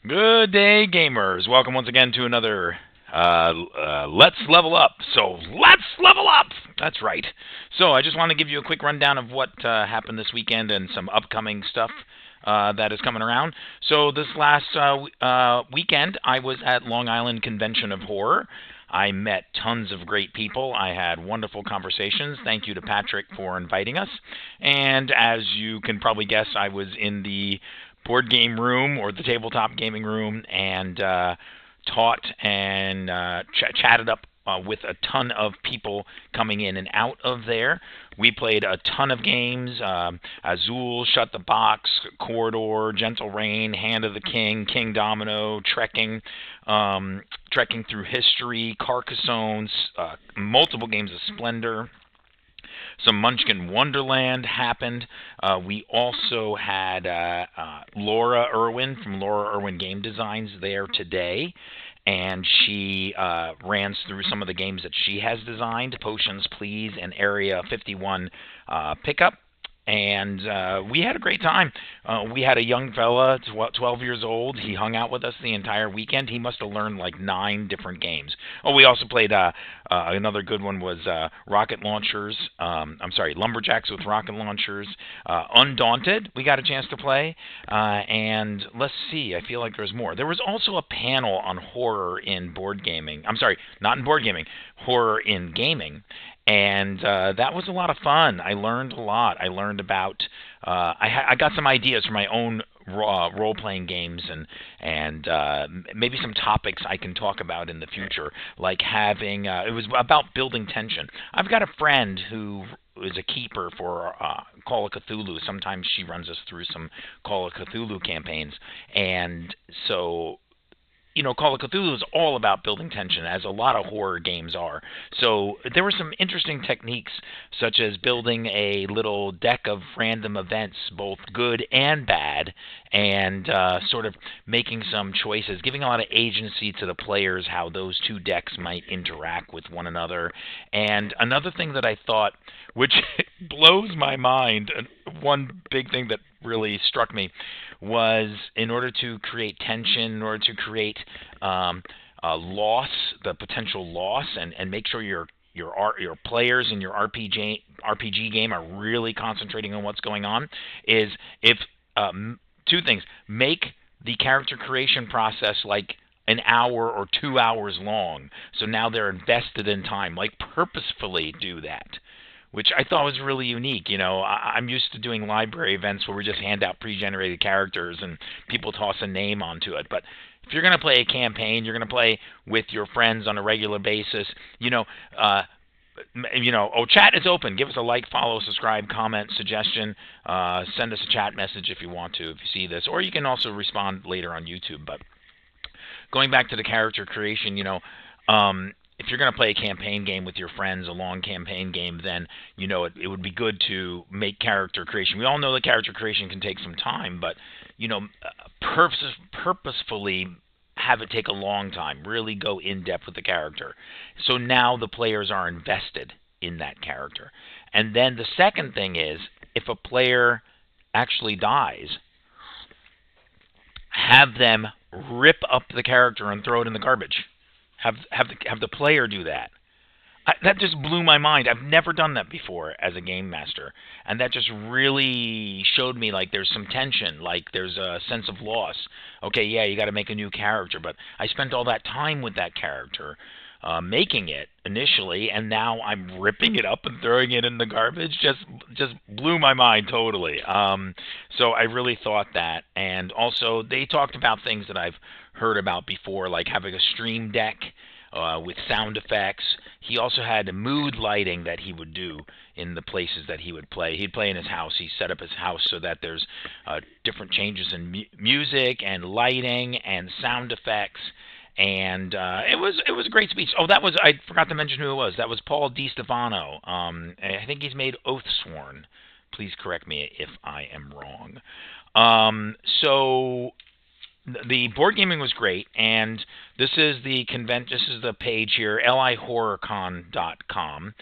Good day, gamers. Welcome once again to another Let's Level Up. So, let's level up! That's right. So, I just want to give you a quick rundown of what happened this weekend and some upcoming stuff that is coming around. So, this last weekend, I was at Long Island Convention of Horror. I met tons of great people. I had wonderful conversations. Thank you to Patrick for inviting us. And as you can probably guess, I was in the board game room or the tabletop gaming room and taught and chatted up with a ton of people coming in and out of there. We played a ton of games: Azul, Shut the Box, Corridor, Gentle Rain, Hand of the King, King Domino, Trekking through History, Carcassonne, multiple games of Splendor. Some Munchkin Wonderland happened. We also had Laura Irwin from Laura Irwin Game Designs there today, and she ran through some of the games that she has designed: Potions Please and Area 51 Pickup. And we had a great time. We had a young fella, 12 years old. He hung out with us the entire weekend. He must have learned like 9 different games. Oh, we also played another good one was rocket launchers. I'm sorry, lumberjacks with rocket launchers. Undaunted, we got a chance to play. And let's see, I feel like there's more. There was also a panel on horror in board gaming. I'm sorry, not in board gaming, horror in gaming. And that was a lot of fun. I learned a lot. I learned about. I got some ideas for my own role-playing games and maybe some topics I can talk about in the future, like having. It was about building tension. I've got a friend who is a keeper for Call of Cthulhu. Sometimes she runs us through some Call of Cthulhu campaigns, and so. Call of Cthulhu is all about building tension, as a lot of horror games are. So there were some interesting techniques, such as building a little deck of random events, both good and bad, and sort of making some choices, giving a lot of agency to the players how those two decks might interact with one another. And another thing that I thought, which blows my mind, one big thing that really struck me was, in order to create tension, in order to create loss, the potential loss, and make sure your players in your RPG game are really concentrating on what's going on, is if two things: make the character creation process like an hour or 2 hours long, so now they're invested in time. Like, purposefully do that, which I thought was really unique. I'm used to doing library events where we just hand out pre-generated characters and people toss a name onto it. But if you're going to play a campaign, you're going to play with your friends on a regular basis. Chat is open. Give us a like, follow, subscribe, comment, suggestion. Send us a chat message if you want to, if you see this, or you can also respond later on YouTube. But going back to the character creation, if you're going to play a campaign game with your friends, a long campaign game, then it would be good to make character creation. We all know that character creation can take some time, but purposefully have it take a long time. Really go in depth with the character, so now the players are invested in that character. And then the second thing is, if a player actually dies, have them rip up the character and throw it in the garbage. Have the player do that. That just blew my mind. I've never done that before as a game master, and that just really showed me like there's some tension, like there's a sense of loss. Okay, yeah, you got to make a new character, but I spent all that time with that character, making it initially, and now I'm ripping it up and throwing it in the garbage. Just blew my mind totally. So I really thought that, and also they talked about things that I've heard about before, like having a stream deck with sound effects. He also had mood lighting that he would do in the places that he would play. He'd play in his house. He set up his house so that there's different changes in music and lighting and sound effects. And it was a great speech. Oh, I forgot to mention who it was. That was Paul DiStefano. I think he's made Oathsworn. Please correct me if I am wrong. So the board gaming was great, and this is the page here, lihorrorcon.com.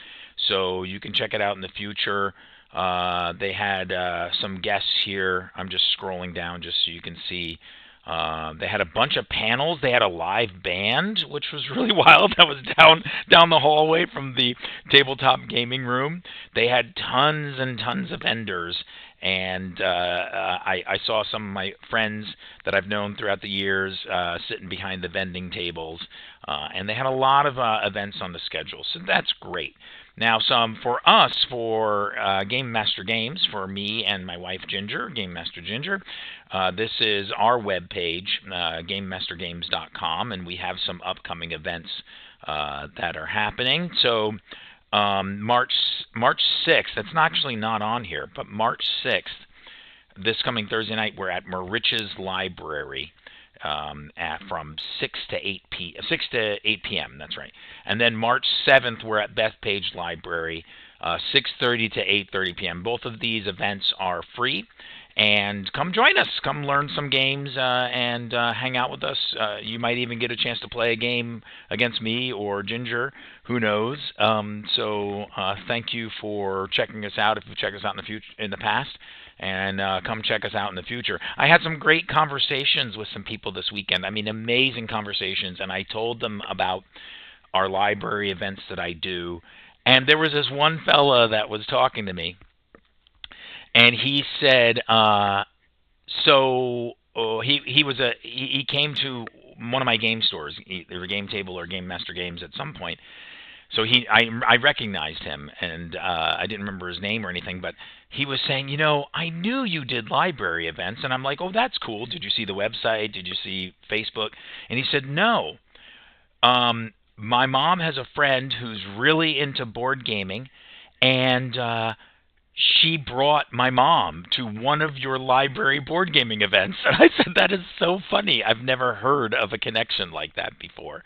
So you can check it out in the future. They had some guests here. I'm just scrolling down just so you can see They had a bunch of panels. They had a live band, which was really wild. That was down the hallway from the tabletop gaming room. They had tons and tons of vendors, and I saw some of my friends that I've known throughout the years sitting behind the vending tables, and they had a lot of events on the schedule, so that's great. Now, some for us, for Game Master Games, for me and my wife Ginger, Game Master Ginger. This is our webpage, GameMasterGames.com, and we have some upcoming events that are happening. So, March 6th. That's actually not on here, but March 6th, this coming Thursday night, we're at Marich's Library. From 6 to 8 p.m. That's right. And then March 7th, we're at Bethpage Library, 6:30 to 8:30 p.m. Both of these events are free, and come join us. Come learn some games and hang out with us. You might even get a chance to play a game against me or Ginger. Who knows? So thank you for checking us out. If you check us out in the past. And come check us out in the future. I had some great conversations with some people this weekend. I mean, amazing conversations. And I told them about our library events that I do. And there was this one fella that was talking to me. And he said, he came to one of my game stores, either Game Table or Game Master Games at some point. So I recognized him, and I didn't remember his name or anything, but he was saying, I knew you did library events, and I'm like, oh, that's cool. Did you see the website? Did you see Facebook? And he said, no. My mom has a friend who's really into board gaming, and she brought my mom to one of your library board gaming events. And I said, that is so funny. I've never heard of a connection like that before.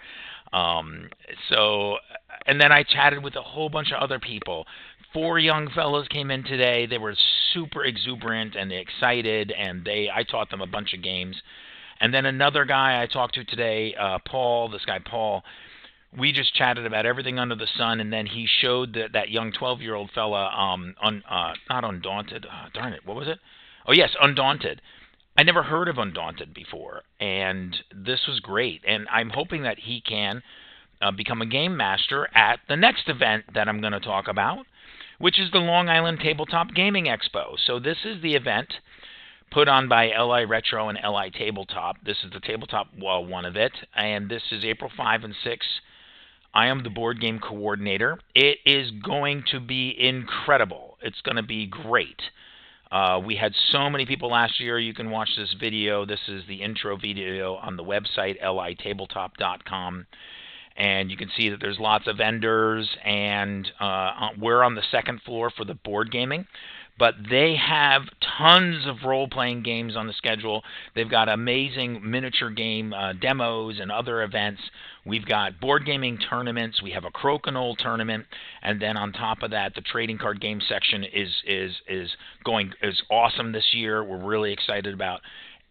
And then I chatted with a whole bunch of other people. 4 young fellows came in today. They were super exuberant and excited, and I taught them a bunch of games. And then another guy I talked to today, Paul, we just chatted about everything under the sun, and then he showed that young 12-year-old fella, not Undaunted, darn it, what was it? Oh, yes, Undaunted. I never heard of Undaunted before, and this was great. And I'm hoping that he can become a game master at the next event that I'm going to talk about, which is the Long Island Tabletop Gaming Expo. So this is the event put on by LI Retro and LI Tabletop. This is the tabletop one of it, and this is April 5 and 6. I am the board game coordinator. It is going to be incredible. It's going to be great. We had so many people last year. You can watch this video. This is the intro video on the website, litabletop.com. And you can see that there's lots of vendors, and we're on the second floor for the board gaming. But they have tons of role-playing games on the schedule. They've got amazing miniature game demos and other events. We've got board gaming tournaments. We have a crokinole tournament, and then on top of that, the trading card game section is awesome this year. We're really excited about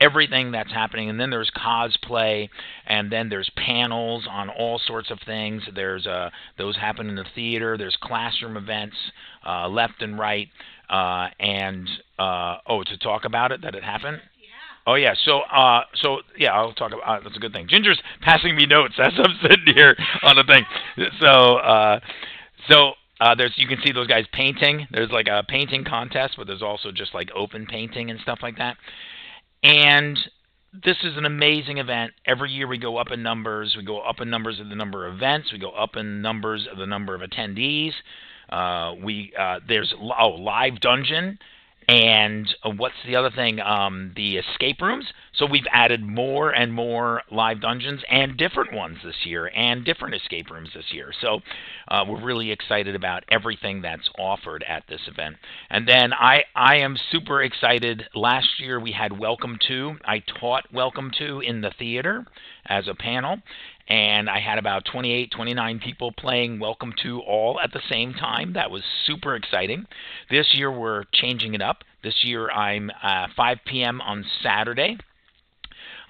everything that's happening. And then there's cosplay, and then there's panels on all sorts of things. There's those happen in the theater. There's classroom events left and right. To talk about it, that it happened? Yeah. Oh, yeah. So yeah, I'll talk about that's a good thing. Ginger's passing me notes as I'm sitting here on the thing. There's you can see those guys painting. There's like a painting contest, but there's also just like open painting and stuff like that. And this is an amazing event. Every year we go up in numbers. We go up in numbers of the number of events. We go up in numbers of the number of attendees. There's live dungeon, and what's the other thing? The escape rooms. So we've added more and more live dungeons and different ones this year, and different escape rooms this year. So we're really excited about everything that's offered at this event. And then I am super excited. Last year we had Welcome To. I taught Welcome To in the theater as a panel. And I had about 28, 29 people playing Welcome To all at the same time. That was super exciting. This year we're changing it up. This year I'm 5 p.m. on Saturday.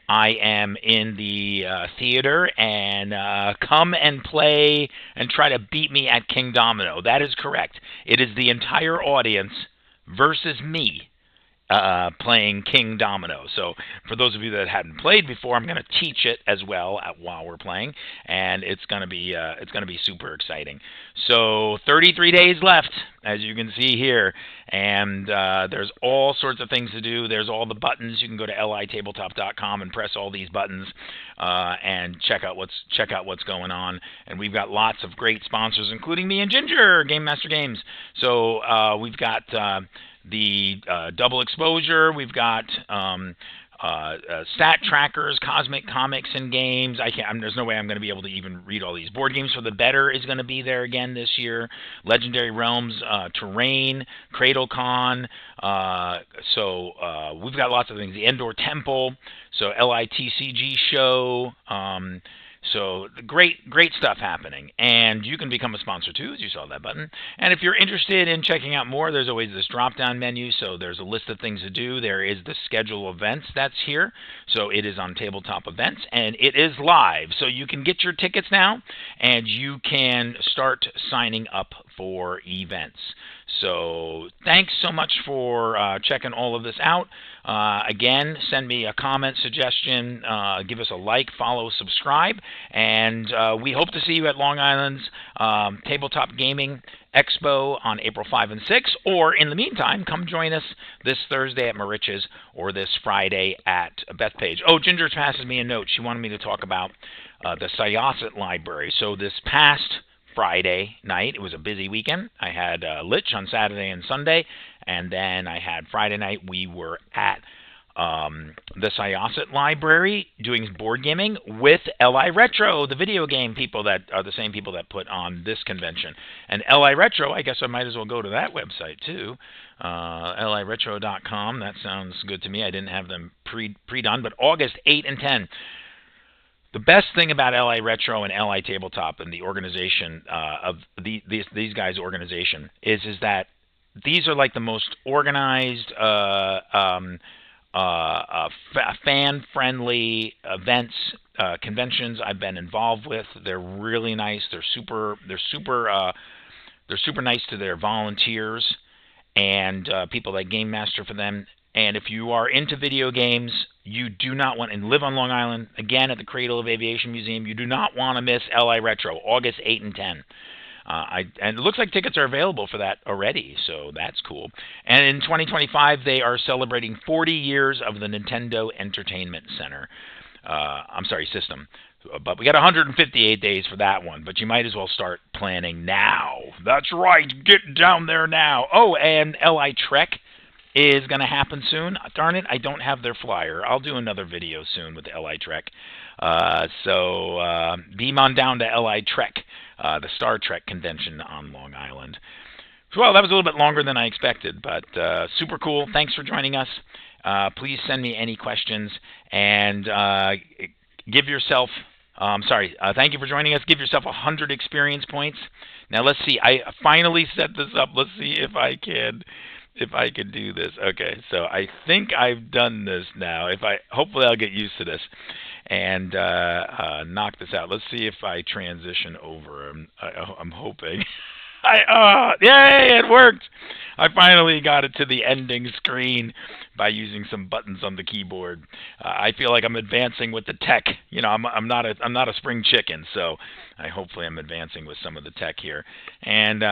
I am in the theater, and come and play and try to beat me at King Domino. That is correct. It is the entire audience versus me playing King Domino. So for those of you that hadn't played before, I'm going to teach it as well while we're playing, and it's going to be super exciting. So 33 days left, as you can see here, and there's all sorts of things to do. There's all the buttons. You can go to litabletop.com and press all these buttons and check out what's going on. And we've got lots of great sponsors, including me and Ginger, Game Master Games. So we've got the double exposure. We've got stat trackers, cosmic comics and games. There's no way I'm going to be able to even read all these. Board Games for the Better is going to be there again this year. Legendary Realms, Terrain, CradleCon. So we've got lots of things. The Endor Temple. So LITCG show. So great stuff happening, and you can become a sponsor too, as you saw that button. And if you're interested in checking out more, there's always this drop-down menu. So there's a list of things to do. There is the schedule events that's here. So it is on Tabletop Events, and it is live. So you can get your tickets now, and you can start signing up for events. So thanks so much for checking all of this out. Again, send me a comment, suggestion, give us a like, follow, subscribe, and we hope to see you at Long Island's Tabletop Gaming Expo on April 5 and 6, or in the meantime, come join us this Thursday at Marich's or this Friday at Bethpage. Oh, Ginger passes me a note. She wanted me to talk about the Syosset Library. So this past Friday night, it was a busy weekend. I had LICH on Saturday and Sunday, and then I had Friday night. We were at the Syosset Library doing board gaming with LI Retro, the video game people that are the same people that put on this convention. And LI Retro, I guess I might as well go to that website too, liretro.com. That sounds good to me. I didn't have them pre-done, but August 8 and 10. The best thing about LI Retro and LI Tabletop and the organization of these guys' organization is that these are like the most organized, fan-friendly events, conventions I've been involved with. They're really nice. They're super nice to their volunteers and people that game master for them. And if you are into video games, you do not want, and live on Long Island, again at the Cradle of Aviation Museum, you do not want to miss LI Retro, August 8 and 10. And it looks like tickets are available for that already, so that's cool. And in 2025, they are celebrating 40 years of the Nintendo Entertainment Center. System. But we got 158 days for that one, but you might as well start planning now. That's right, get down there now. Oh, and LI Trek is going to happen soon. Darn it, I don't have their flyer. I'll do another video soon with LI Trek. So beam on down to LI Trek, the Star Trek convention on Long Island. Well, that was a little bit longer than I expected, but super cool. Thanks for joining us. Please send me any questions, and give yourself, thank you for joining us. Give yourself 100 experience points. Now, let's see. I finally set this up. Let's see if I can do this. Okay, so I think I've done this now. Hopefully I'll get used to this and knock this out. Let's see if I transition over. I'm hoping. Yay, it worked! I finally got it to the ending screen by using some buttons on the keyboard. I feel like I'm advancing with the tech. You know, I'm not a spring chicken, so hopefully I'm advancing with some of the tech here. And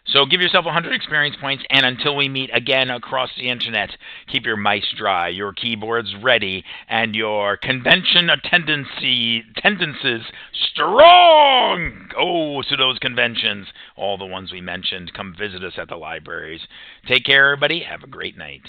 so give yourself 100 experience points, and until we meet again across the internet, keep your mice dry, your keyboards ready, and your convention attendances strong! Oh, to those conventions, all the ones we mentioned, come visit us at the libraries. Take care, everybody. Have a great night.